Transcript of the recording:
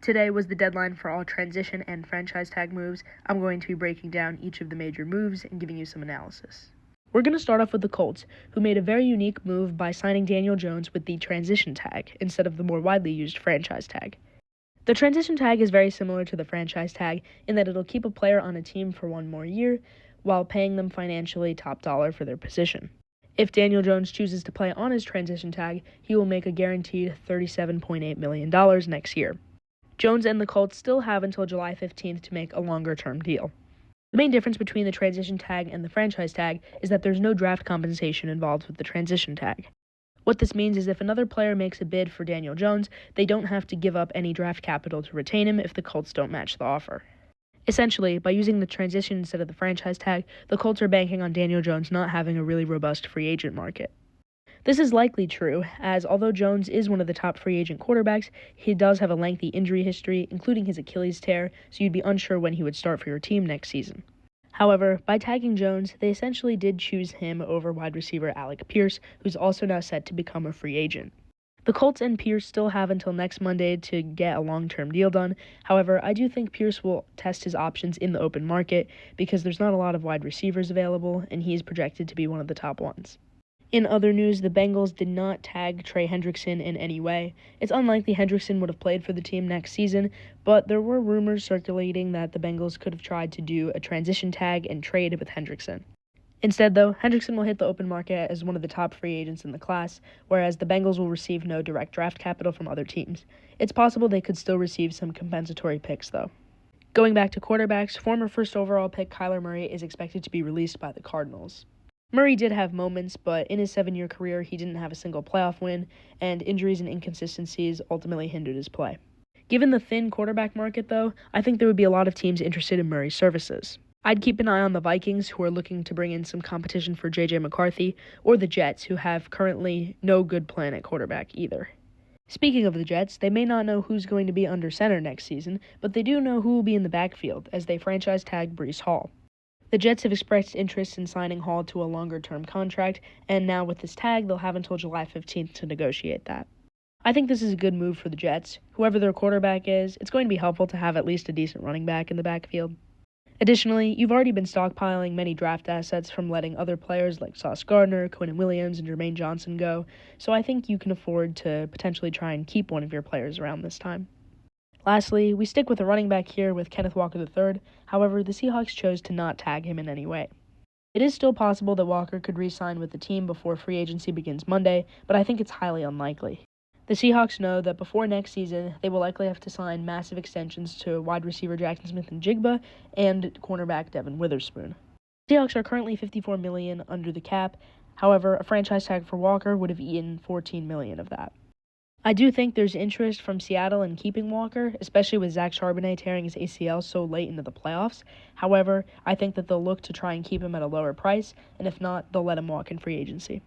Today was the deadline for all transition and franchise tag moves. I'm going to be breaking down each of the major moves and giving you some analysis. We're going to start off with the Colts, who made a very unique move by signing Daniel Jones with the transition tag instead of the more widely used franchise tag. The transition tag is very similar to the franchise tag in that it'll keep a player on a team for one more year while paying them financially top dollar for their position. If Daniel Jones chooses to play on his transition tag, he will make a guaranteed $37.8 million next year. Jones and the Colts still have until July 15th to make a longer-term deal. The main difference between the transition tag and the franchise tag is that there's no draft compensation involved with the transition tag. What this means is if another player makes a bid for Daniel Jones, they don't have to give up any draft capital to retain him if the Colts don't match the offer. Essentially, by using the transition instead of the franchise tag, the Colts are banking on Daniel Jones not having a really robust free agent market. This is likely true, as although Jones is one of the top free agent quarterbacks, he does have a lengthy injury history, including his Achilles tear, so you'd be unsure when he would start for your team next season. However, by tagging Jones, they essentially did choose him over wide receiver Alec Pierce, who's also now set to become a free agent. The Colts and Pierce still have until next Monday to get a long-term deal done. However, I do think Pierce will test his options in the open market because there's not a lot of wide receivers available, and he is projected to be one of the top ones. In other news, the Bengals did not tag Trey Hendrickson in any way. It's unlikely Hendrickson would have played for the team next season, but there were rumors circulating that the Bengals could have tried to do a transition tag and trade with Hendrickson. Instead, though, Hendrickson will hit the open market as one of the top free agents in the class, whereas the Bengals will receive no direct draft capital from other teams. It's possible they could still receive some compensatory picks, though. Going back to quarterbacks, former first overall pick Kyler Murray is expected to be released by the Cardinals. Murray did have moments, but in his 7-year career, he didn't have a single playoff win, and injuries and inconsistencies ultimately hindered his play. Given the thin quarterback market, though, I think there would be a lot of teams interested in Murray's services. I'd keep an eye on the Vikings, who are looking to bring in some competition for J.J. McCarthy, or the Jets, who have currently no good plan at quarterback either. Speaking of the Jets, they may not know who's going to be under center next season, but they do know who will be in the backfield, as they franchise tag Breece Hall. The Jets have expressed interest in signing Hall to a longer-term contract, and now with this tag, they'll have until July 15th to negotiate that. I think this is a good move for the Jets. Whoever their quarterback is, it's going to be helpful to have at least a decent running back in the backfield. Additionally, you've already been stockpiling many draft assets from letting other players like Sauce Gardner, Quinnen Williams, and Jermaine Johnson go, so I think you can afford to potentially try and keep one of your players around this time. Lastly, we stick with a running back here with Kenneth Walker III. However, the Seahawks chose to not tag him in any way. It is still possible that Walker could re-sign with the team before free agency begins Monday, but I think it's highly unlikely. The Seahawks know that before next season, they will likely have to sign massive extensions to wide receiver Jackson Smith-Njigba and cornerback Devin Witherspoon. The Seahawks are currently $54 million under the cap. However, a franchise tag for Walker would have eaten $14 million of that. I do think there's interest from Seattle in keeping Walker, especially with Zach Charbonnet tearing his ACL so late into the playoffs. However, I think that they'll look to try and keep him at a lower price, and if not, they'll let him walk in free agency.